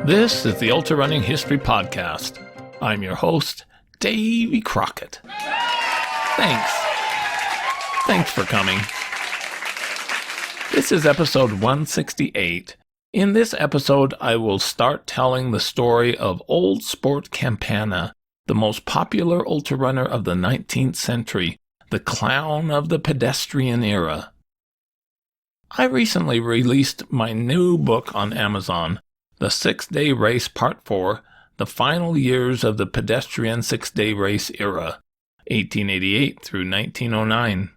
This is the Ultrarunning History Podcast. I'm your host, Davy Crockett. Thanks for coming. This is episode 168. In this episode, I will start telling the story of Old Sport Campana, the most popular ultrarunner of the 19th century, the clown of the pedestrian era. I recently released my new book on Amazon, The 6-Day Race Part 4, The Final Years of the Pedestrian 6-Day Race Era, 1888 through 1909.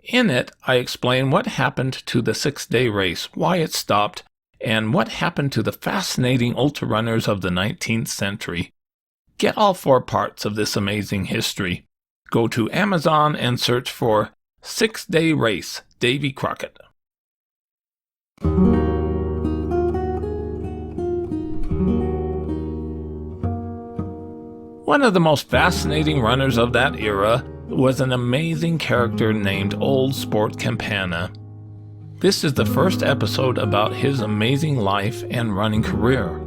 In it, I explain what happened to the 6-day race, why it stopped, and what happened to the fascinating ultrarunners of the 19th century. Get all 4 parts of this amazing history. Go to Amazon and search for 6-Day Race, Davy Crockett. One of the most fascinating runners of that era was an amazing character named Old Sport Campana. This is the first episode about his amazing life and running career.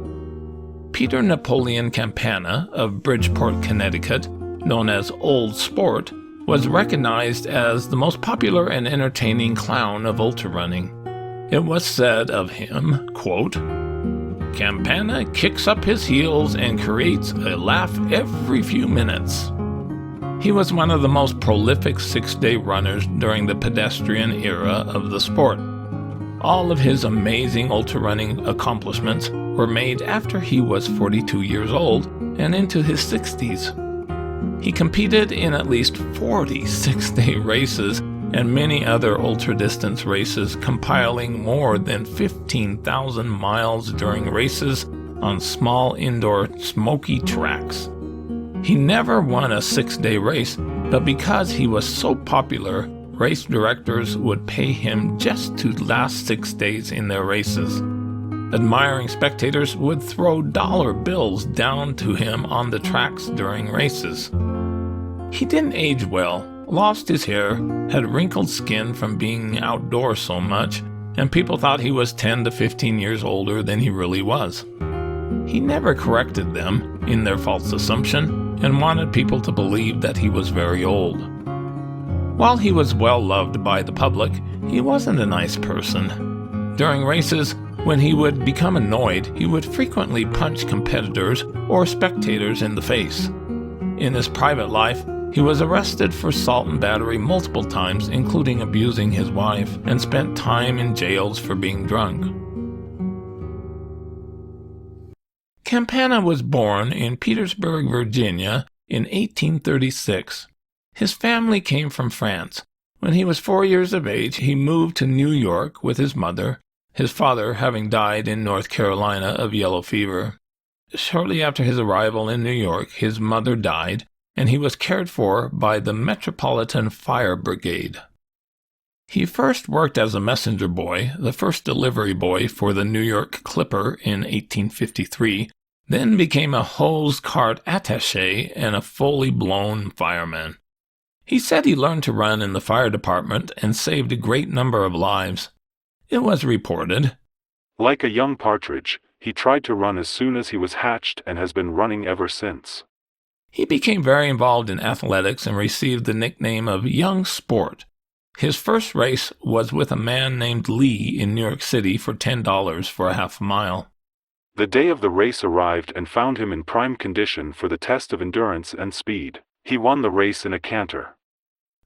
Peter Napoleon Campana of Bridgeport, Connecticut, known as Old Sport, was recognized as the most popular and entertaining clown of ultrarunning. It was said of him, quote, "Campana kicks up his heels and creates a laugh every few minutes." He was one of the most prolific 6-day runners during the pedestrian era of the sport. All of his amazing ultrarunning accomplishments were made after he was 42 years old and into his 60s. He competed in at least 40 6-day races and many other ultra-distance races, compiling more than 15,000 miles during races on small indoor smokey tracks. He never won a 6-day race, but because he was so popular, race directors would pay him just to last 6 days in their races. Admiring spectators would throw dollar bills down to him on the tracks during races. He didn't age well, lost his hair, had wrinkled skin from being outdoors so much, and people thought he was 10 to 15 years older than he really was. He never corrected them in their false assumption and wanted people to believe that he was very old. While he was well loved by the public, he wasn't a nice person. During races, when he would become annoyed, he would frequently punch competitors or spectators in the face. In his private life, he was arrested for assault and battery multiple times, including abusing his wife, and spent time in jails for being drunk. Campana was born in Petersburg, Virginia in 1836. His family came from France. When he was 4 years of age, he moved to New York with his mother, his father having died in North Carolina of yellow fever. Shortly after his arrival in New York, his mother died, and he was cared for by the Metropolitan Fire Brigade. He first worked as a messenger boy, the first delivery boy for the New York Clipper in 1853, then became a hose cart attaché and a fully blown fireman. He said he learned to run in the fire department and saved a great number of lives. It was reported, "Like a young partridge, he tried to run as soon as he was hatched and has been running ever since." He became very involved in athletics and received the nickname of Young Sport. His first race was with a man named Lee in New York City for $10 for a half mile. The day of the race arrived and found him in prime condition for the test of endurance and speed. He won the race in a canter.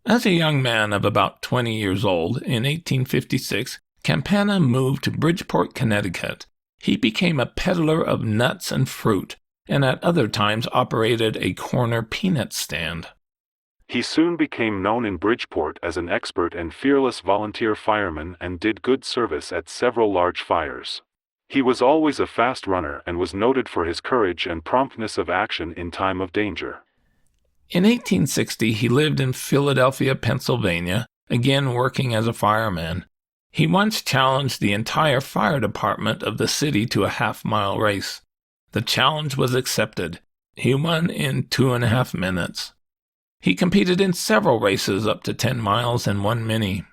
As a young man of about 20 years old, in 1856, Campana moved to Bridgeport, Connecticut. He became a peddler of nuts and fruit, and at other times operated a corner peanut stand. He soon became known in Bridgeport as an expert and fearless volunteer fireman and did good service at several large fires. He was always a fast runner and was noted for his courage and promptness of action in time of danger. In 1860, he lived in Philadelphia, Pennsylvania, again working as a fireman. He once challenged the entire fire department of the city to a half-mile race. The challenge was accepted. He won in 2.5 minutes. He competed in several races up to 10 miles and 1 mini.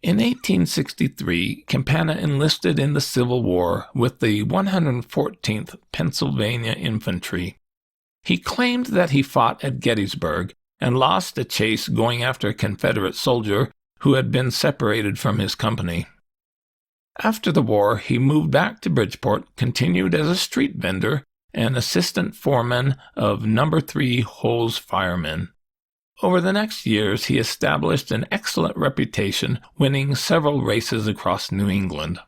In 1863, Campana enlisted in the Civil War with the 114th Pennsylvania Infantry. He claimed that he fought at Gettysburg and lost a chase going after a Confederate soldier who had been separated from his company. After the war, he moved back to Bridgeport, continued as a street vendor and assistant foreman of No. 3 Hose Firemen. Over the next years, he established an excellent reputation, winning several races across New England.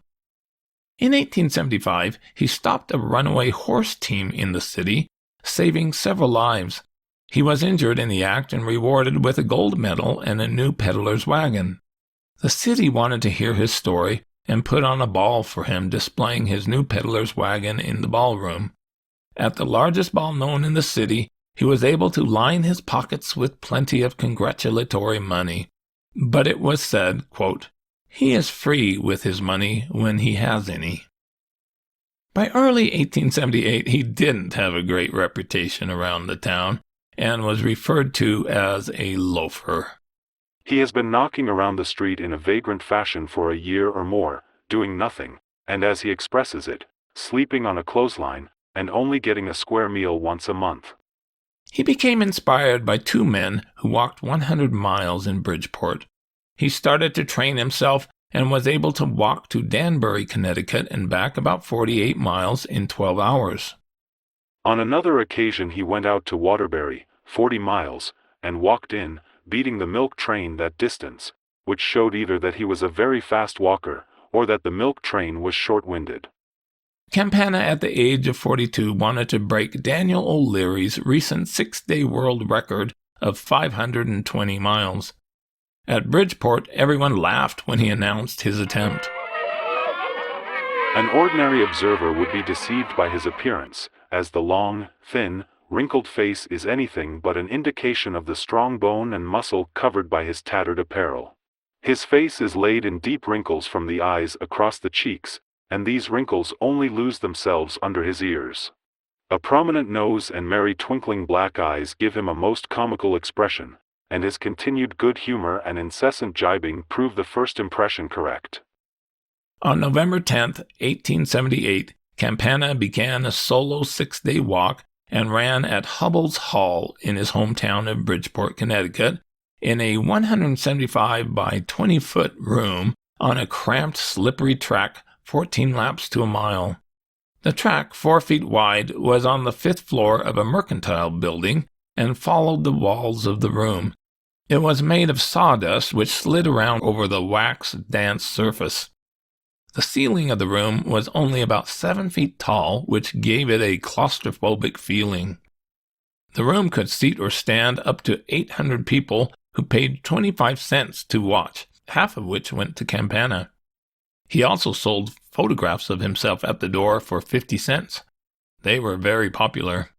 In 1875, he stopped a runaway horse team in the city, saving several lives. He was injured in the act and rewarded with a gold medal and a new peddler's wagon. The city wanted to hear his story and put on a ball for him, displaying his new peddler's wagon in the ballroom. At the largest ball known in the city, he was able to line his pockets with plenty of congratulatory money. But it was said, quote, "He is free with his money when he has any." By early 1878, he didn't have a great reputation around the town and was referred to as a loafer. He has been knocking around the street in a vagrant fashion for a year or more, doing nothing, and as he expresses it, sleeping on a clothesline, and only getting a square meal once a month. He became inspired by two men who walked 100 miles in Bridgeport. He started to train himself and was able to walk to Danbury, Connecticut and back about 48 miles in 12 hours. On another occasion he went out to Waterbury, 40 miles, and walked in, beating the milk train that distance, which showed either that he was a very fast walker, or that the milk train was short-winded. Campana, at the age of 42, wanted to break Daniel O'Leary's recent 6-day world record of 520 miles. At Bridgeport, everyone laughed when he announced his attempt. An ordinary observer would be deceived by his appearance, as the long, thin, wrinkled face is anything but an indication of the strong bone and muscle covered by his tattered apparel. His face is laid in deep wrinkles from the eyes across the cheeks, and these wrinkles only lose themselves under his ears. A prominent nose and merry twinkling black eyes give him a most comical expression, and his continued good humor and incessant jibing prove the first impression correct. On November 10, 1878, Campana began a solo 6-day walk and ran at Hubbell's Hall in his hometown of Bridgeport, Connecticut, in a 175 by 20-foot room on a cramped, slippery track 14 laps to a mile. The track, 4 feet wide, was on the 5th floor of a mercantile building and followed the walls of the room. It was made of sawdust which slid around over the wax dance surface. The ceiling of the room was only about 7 feet tall, which gave it a claustrophobic feeling. The room could seat or stand up to 800 people who paid 25 cents to watch, half of which went to Campana. He also sold photographs of himself at the door for 50 cents. They were very popular.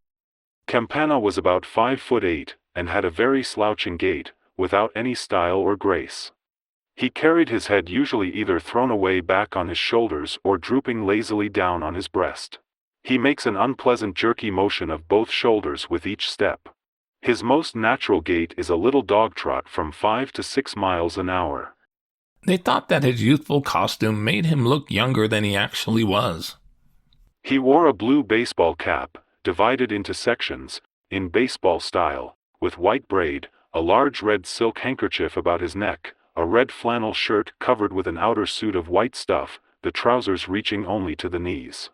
Campana was about 5'8" and had a very slouching gait, without any style or grace. He carried his head usually either thrown away back on his shoulders or drooping lazily down on his breast. He makes an unpleasant jerky motion of both shoulders with each step. His most natural gait is a little dog trot from 5 to 6 miles an hour. They thought that his youthful costume made him look younger than he actually was. He wore a blue baseball cap, divided into sections, in baseball style, with white braid, a large red silk handkerchief about his neck, a red flannel shirt covered with an outer suit of white stuff, the trousers reaching only to the knees.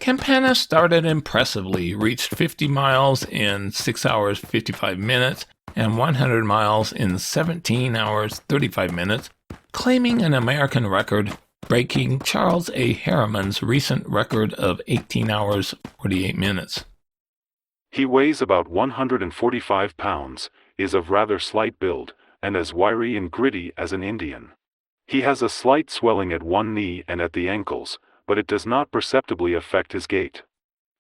Campana started impressively, reached 50 miles in 6 hours 55 minutes and 100 miles in 17 hours 35 minutes, claiming an American record, breaking Charles A. Harriman's recent record of 18 hours 48 minutes. He weighs about 145 pounds, is of rather slight build, and as wiry and gritty as an Indian. He has a slight swelling at one knee and at the ankles, but it does not perceptibly affect his gait.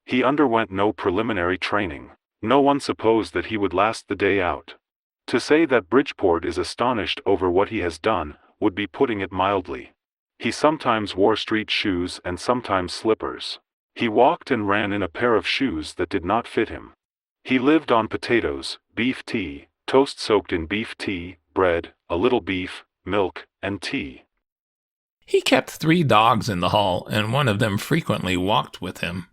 He underwent no preliminary training. No one supposed that he would last the day out. To say that Bridgeport is astonished over what he has done would be putting it mildly. He sometimes wore street shoes and sometimes slippers. He walked and ran in a pair of shoes that did not fit him. He lived on potatoes, beef tea, toast soaked in beef tea, bread, a little beef, milk, and tea. He kept 3 dogs in the hall, and one of them frequently walked with him.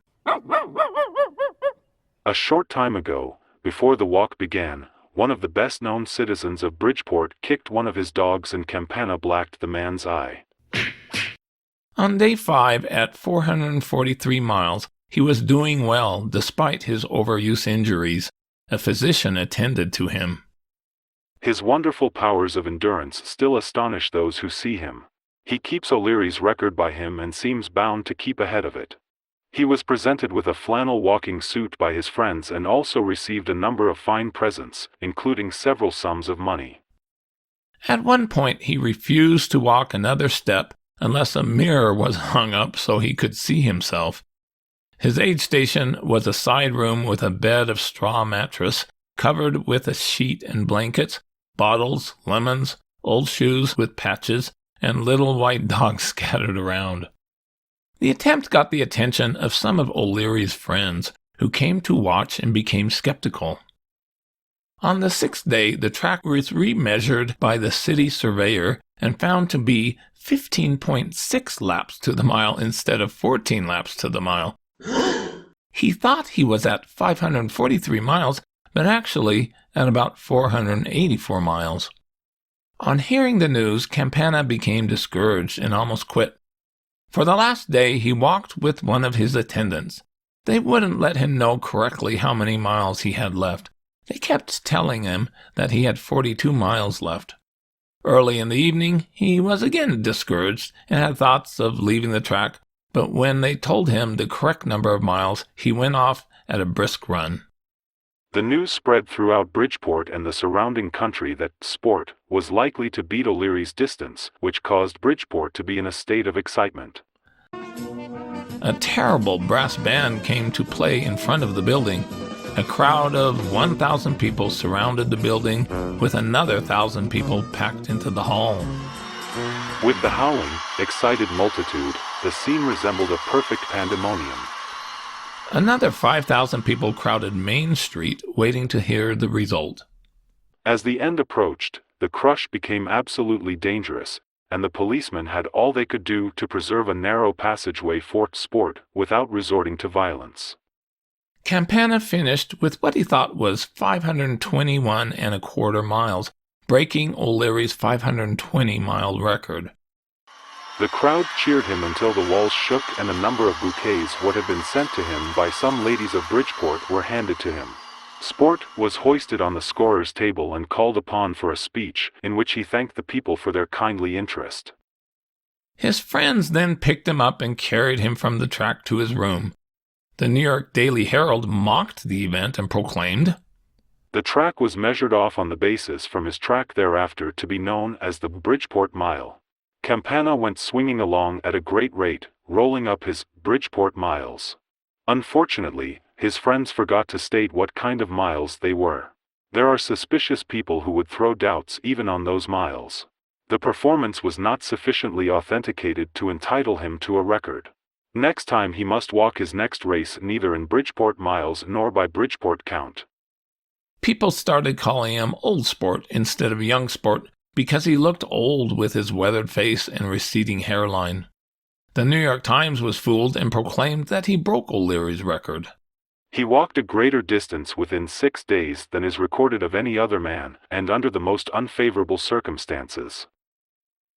A short time ago, before the walk began, one of the best-known citizens of Bridgeport kicked one of his dogs and Campana blacked the man's eye. On day 5, at 443 miles, he was doing well despite his overuse injuries. A physician attended to him. His wonderful powers of endurance still astonish those who see him. He keeps O'Leary's record by him and seems bound to keep ahead of it. He was presented with a flannel walking suit by his friends and also received a number of fine presents, including several sums of money. At one point, he refused to walk another step unless a mirror was hung up so he could see himself. His aid station was a side room with a bed of straw mattress covered with a sheet and blankets, bottles, lemons, old shoes with patches, and little white dogs scattered around. The attempt got the attention of some of O'Leary's friends, who came to watch and became skeptical. On the 6th day, the track was remeasured by the city surveyor and found to be 15.6 laps to the mile instead of 14 laps to the mile. He thought he was at 543 miles, but actually at about 484 miles. On hearing the news, Campana became discouraged and almost quit. For the last day, he walked with one of his attendants. They wouldn't let him know correctly how many miles he had left. They kept telling him that he had 42 miles left. Early in the evening, he was again discouraged and had thoughts of leaving the track, but when they told him the correct number of miles, he went off at a brisk run. The news spread throughout Bridgeport and the surrounding country that Sport was likely to beat O'Leary's distance, which caused Bridgeport to be in a state of excitement. A terrible brass band came to play in front of the building. A crowd of 1,000 people surrounded the building, with another 1,000 people packed into the hall. With the howling, excited multitude, the scene resembled a perfect pandemonium. Another 5,000 people crowded Main Street, waiting to hear the result. As the end approached, the crush became absolutely dangerous, and the policemen had all they could do to preserve a narrow passageway for Sport without resorting to violence. Campana finished with what he thought was 521.25 miles, breaking O'Leary's 520-mile record. The crowd cheered him until the walls shook and a number of bouquets would have been sent to him by some ladies of Bridgeport were handed to him. Sport was hoisted on the scorer's table and called upon for a speech, in which he thanked the people for their kindly interest. His friends then picked him up and carried him from the track to his room. The New York Daily Herald mocked the event and proclaimed, "The track was measured off on the basis from his track thereafter to be known as the Bridgeport Mile." Campana went swinging along at a great rate, rolling up his Bridgeport miles. Unfortunately, his friends forgot to state what kind of miles they were. There are suspicious people who would throw doubts even on those miles. The performance was not sufficiently authenticated to entitle him to a record. Next time he must walk his next race neither in Bridgeport miles nor by Bridgeport count. People started calling him Old Sport instead of Young Sport because he looked old with his weathered face and receding hairline. The New York Times was fooled and proclaimed that he broke O'Leary's record. He walked a greater distance within 6 days than is recorded of any other man, and under the most unfavorable circumstances.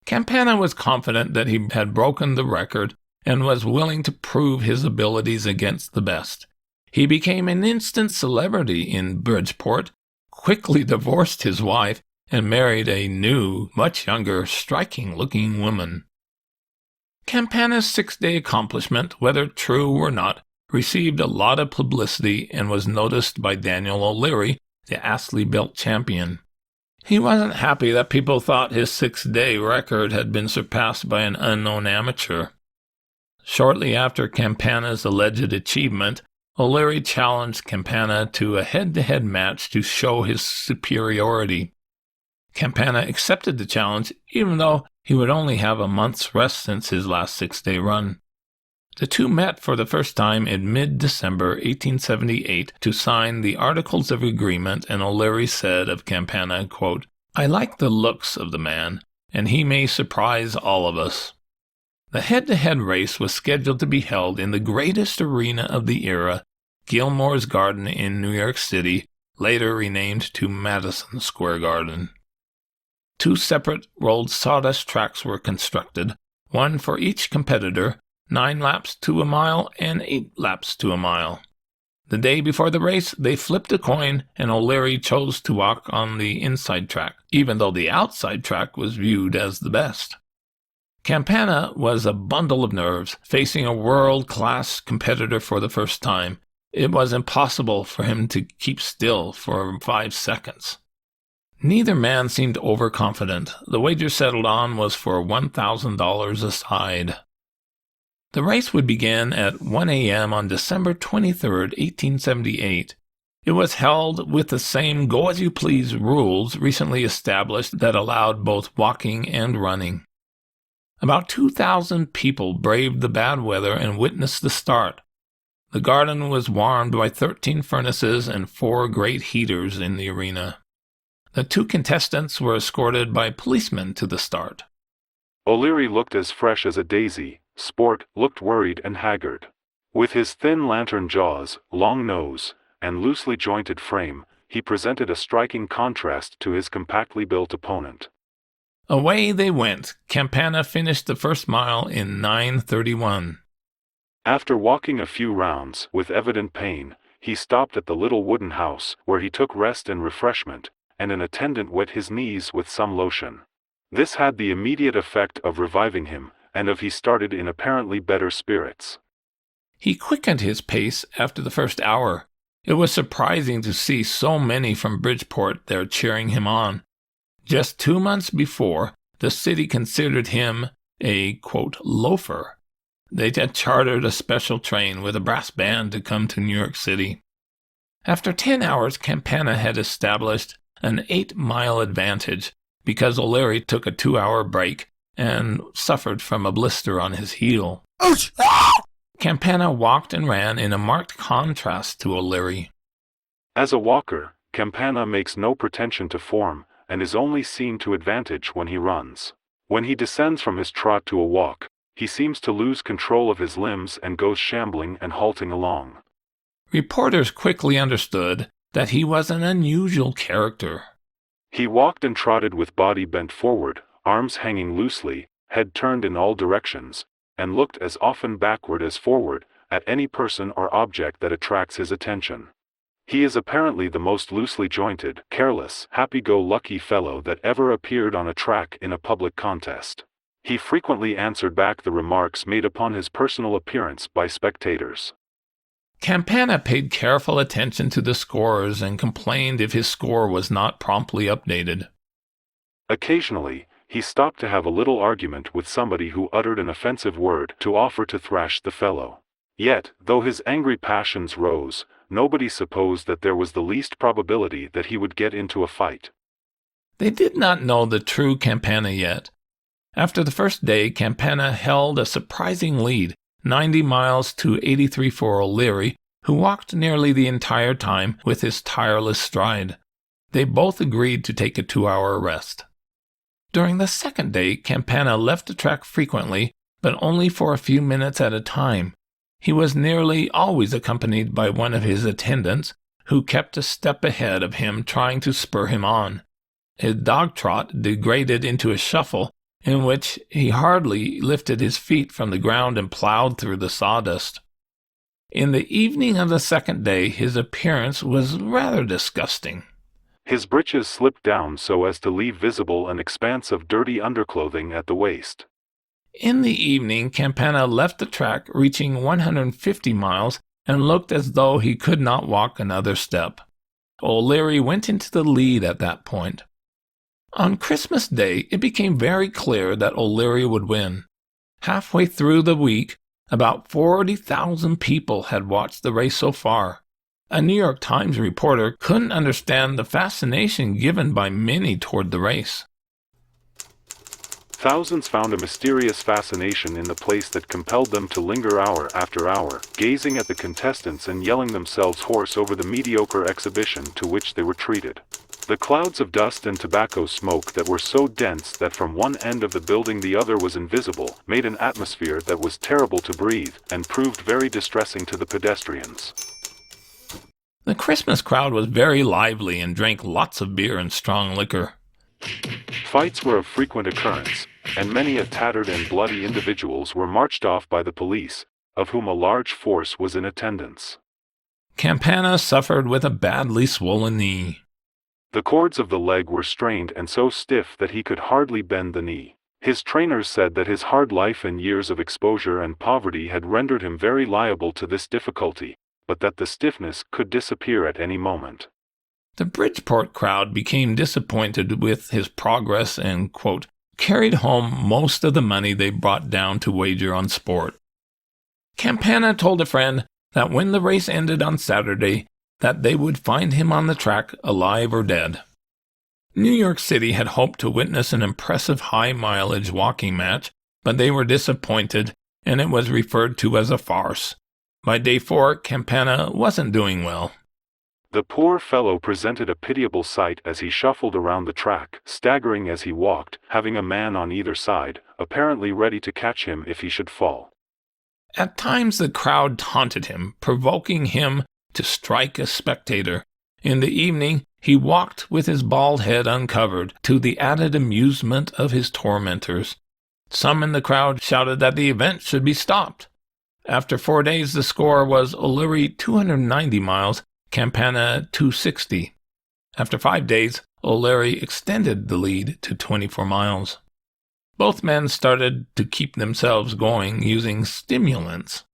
Campana was confident that he had broken the record and was willing to prove his abilities against the best. He became an instant celebrity in Bridgeport, quickly divorced his wife, and married a new, much younger, striking-looking woman. Campana's 6-day accomplishment, whether true or not, received a lot of publicity and was noticed by Daniel O'Leary, the Astley-built champion. He wasn't happy that people thought his 6-day record had been surpassed by an unknown amateur. Shortly after Campana's alleged achievement, O'Leary challenged Campana to a head-to-head match to show his superiority. Campana accepted the challenge, even though he would only have a month's rest since his last 6-day run. The two met for the first time in mid-December 1878 to sign the Articles of Agreement, and O'Leary said of Campana, quote, I like the looks of the man, and he may surprise all of us. The head-to-head race was scheduled to be held in the greatest arena of the era, Gilmore's Garden in New York City, later renamed to Madison Square Garden. 2 separate rolled sawdust tracks were constructed, one for each competitor, 9 laps to a mile and 8 laps to a mile. The day before the race, they flipped a coin, and O'Leary chose to walk on the inside track, even though the outside track was viewed as the best. Campana was a bundle of nerves, facing a world-class competitor for the first time. It was impossible for him to keep still for 5 seconds. Neither man seemed overconfident. The wager settled on was for $1,000 a side. The race would begin at 1 a.m. on December 23, 1878. It was held with the same go-as-you-please rules recently established that allowed both walking and running. About 2,000 people braved the bad weather and witnessed the start. The garden was warmed by 13 furnaces and 4 great heaters in the arena. The 2 contestants were escorted by policemen to the start. O'Leary looked as fresh as a daisy. Sport looked worried and haggard. With his thin lantern jaws, long nose, and loosely jointed frame, he presented a striking contrast to his compactly built opponent. Away they went. Campana finished the first mile in 9:31. After walking a few rounds with evident pain, he stopped at the little wooden house, where he took rest and refreshment, and an attendant wet his knees with some lotion. This had the immediate effect of reviving him, and he started in apparently better spirits. He quickened his pace after the first hour. It was surprising to see so many from Bridgeport there cheering him on. Just 2 months before, the city considered him a, quote, loafer. They had chartered a special train with a brass band to come to New York City. After 10 hours, Campana had established an 8-mile advantage because O'Leary took a 2-hour break and suffered from a blister on his heel. Ouch! Campana walked and ran in a marked contrast to O'Leary. As a walker, Campana makes no pretension to form, and is only seen to advantage when he runs. When he descends from his trot to a walk, he seems to lose control of his limbs and goes shambling and halting along. Reporters quickly understood that he was an unusual character. He walked and trotted with body bent forward, arms hanging loosely, head turned in all directions, and looked as often backward as forward, at any person or object that attracts his attention. He is apparently the most loosely jointed, careless, happy-go-lucky fellow that ever appeared on a track in a public contest. He frequently answered back the remarks made upon his personal appearance by spectators. Campana paid careful attention to the scores and complained if his score was not promptly updated. Occasionally, he stopped to have a little argument with somebody who uttered an offensive word to offer to thrash the fellow. Yet, though his angry passions rose, nobody supposed that there was the least probability that he would get into a fight. They did not know the true Campana yet. After the first day, Campana held a surprising lead, 90 miles to 83 for O'Leary, who walked nearly the entire time with his tireless stride. They both agreed to take a 2-hour rest. During the second day, Campana left the track frequently, but only for a few minutes at a time. He was nearly always accompanied by one of his attendants, who kept a step ahead of him trying to spur him on. His dog trot degraded into a shuffle, in which he hardly lifted his feet from the ground and plowed through the sawdust. In the evening of the second day, his appearance was rather disgusting. His breeches slipped down so as to leave visible an expanse of dirty underclothing at the waist. In the evening, Campana left the track, reaching 150 miles, and looked as though he could not walk another step. O'Leary went into the lead at that point. On Christmas Day, it became very clear that O'Leary would win. Halfway through the week, about 40,000 people had watched the race so far. A New York Times reporter couldn't understand the fascination given by many toward the race. Thousands found a mysterious fascination in the place that compelled them to linger hour after hour, gazing at the contestants and yelling themselves hoarse over the mediocre exhibition to which they were treated. The clouds of dust and tobacco smoke that were so dense that from one end of the building the other was invisible made an atmosphere that was terrible to breathe and proved very distressing to the pedestrians. The Christmas crowd was very lively and drank lots of beer and strong liquor. Fights were of frequent occurrence, and many tattered and bloody individuals were marched off by the police, of whom a large force was in attendance. Campana suffered with a badly swollen knee. The cords of the leg were strained and so stiff that he could hardly bend the knee. His trainers said that his hard life and years of exposure and poverty had rendered him very liable to this difficulty, but that the stiffness could disappear at any moment. The Bridgeport crowd became disappointed with his progress and, quote, carried home most of the money they brought down to wager on sport. Campana told a friend that when the race ended on Saturday, that they would find him on the track, alive or dead. New York City had hoped to witness an impressive high-mileage walking match, but they were disappointed, and it was referred to as a farce. By day 4, Campana wasn't doing well. The poor fellow presented a pitiable sight as he shuffled around the track, staggering as he walked, having a man on either side, apparently ready to catch him if he should fall. At times the crowd taunted him, provoking him to strike a spectator. In the evening, he walked with his bald head uncovered, to the added amusement of his tormentors. Some in the crowd shouted that the event should be stopped. After 4 days, the score was O'Leary 290 miles, Campana 260. After 5 days, O'Leary extended the lead to 24 miles. Both men started to keep themselves going using stimulants.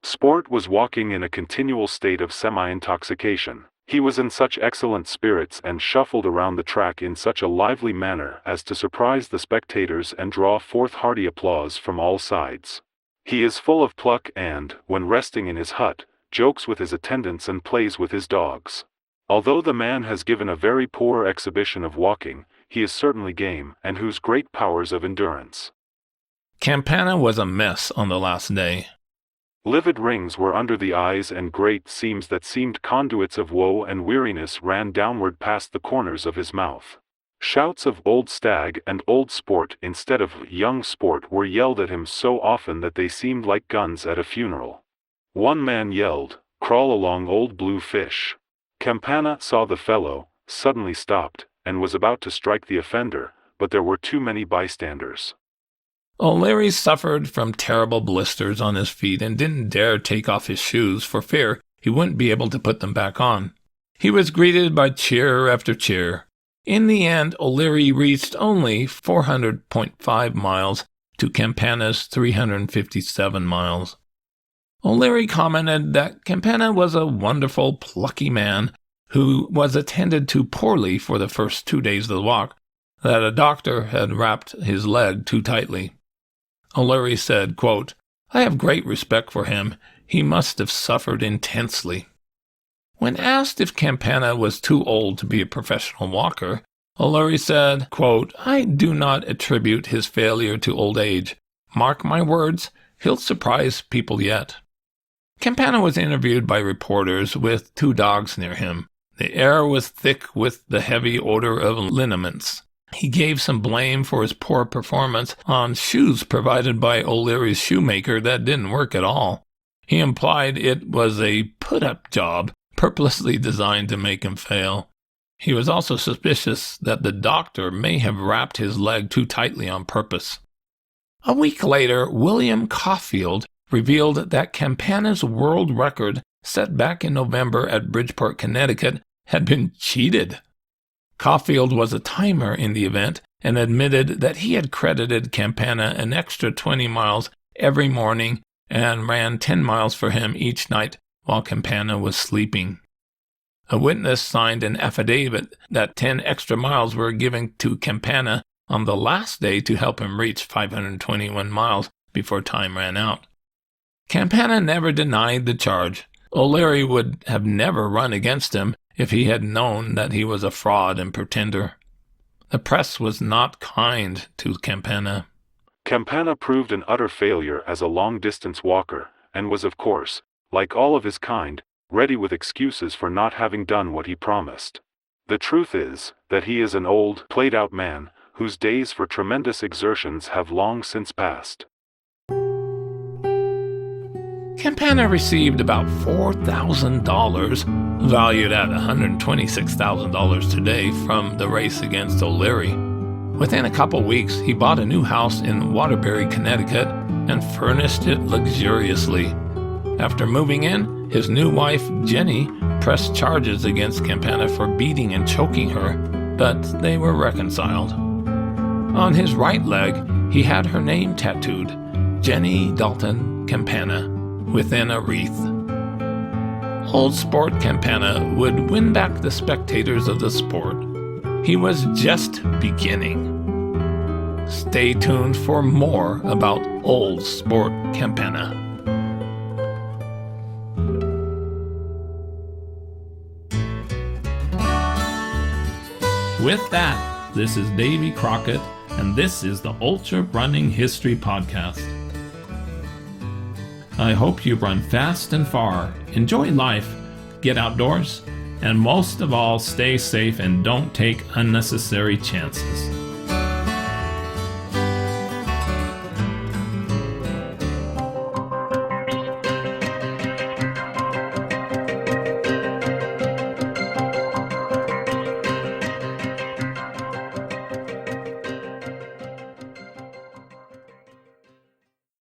Sport was walking in a continual state of semi-intoxication. He was in such excellent spirits and shuffled around the track in such a lively manner as to surprise the spectators and draw forth hearty applause from all sides. He is full of pluck and, when resting in his hut, jokes with his attendants and plays with his dogs. Although the man has given a very poor exhibition of walking, he is certainly game, and whose great powers of endurance. Campana was a mess on the last day. Livid rings were under the eyes and great seams that seemed conduits of woe and weariness ran downward past the corners of his mouth. Shouts of "Old Stag" and "Old Sport" instead of "Young Sport" were yelled at him so often that they seemed like guns at a funeral. One man yelled, "Crawl along, old blue fish." Campana saw the fellow, suddenly stopped, and was about to strike the offender, but there were too many bystanders. O'Leary suffered from terrible blisters on his feet and didn't dare take off his shoes for fear he wouldn't be able to put them back on. He was greeted by cheer after cheer. In the end, O'Leary reached only 400.5 miles to Campana's 357 miles. O'Leary commented that Campana was a wonderful, plucky man who was attended to poorly for the first 2 days of the walk, that a doctor had wrapped his leg too tightly. O'Leary said, quote, "I have great respect for him. He must have suffered intensely." When asked if Campana was too old to be a professional walker, O'Leary said, quote, "I do not attribute his failure to old age. Mark my words, he'll surprise people yet." Campana was interviewed by reporters with 2 dogs near him. The air was thick with the heavy odor of liniments. He gave some blame for his poor performance on shoes provided by O'Leary's shoemaker that didn't work at all. He implied it was a put-up job purposely designed to make him fail. He was also suspicious that the doctor may have wrapped his leg too tightly on purpose. A week later, William Caulfield revealed that Campana's world record set back in November at Bridgeport, Connecticut, had been cheated. Caulfield was a timer in the event and admitted that he had credited Campana an extra 20 miles every morning and ran 10 miles for him each night while Campana was sleeping. A witness signed an affidavit that 10 extra miles were given to Campana on the last day to help him reach 521 miles before time ran out. Campana never denied the charge. O'Leary would have never run against him if he had known that he was a fraud and pretender. The press was not kind to Campana. Campana proved an utter failure as a long-distance walker, and was of course, like all of his kind, ready with excuses for not having done what he promised. The truth is that he is an old, played-out man, whose days for tremendous exertions have long since passed. Campana received about $4,000, valued at $126,000 today, from the race against O'Leary. Within a couple weeks, he bought a new house in Waterbury, Connecticut, and furnished it luxuriously. After moving in, his new wife, Jenny, pressed charges against Campana for beating and choking her, but they were reconciled. On his right leg, he had her name tattooed, Jenny Dalton Campana, within a wreath. Old Sport Campana would win back the spectators of the sport. He was just beginning. Stay tuned for more about Old Sport Campana. With that, this is Davy Crockett, and this is the Ultrarunning History Podcast. I hope you run fast and far, enjoy life, get outdoors, and most of all, stay safe and don't take unnecessary chances.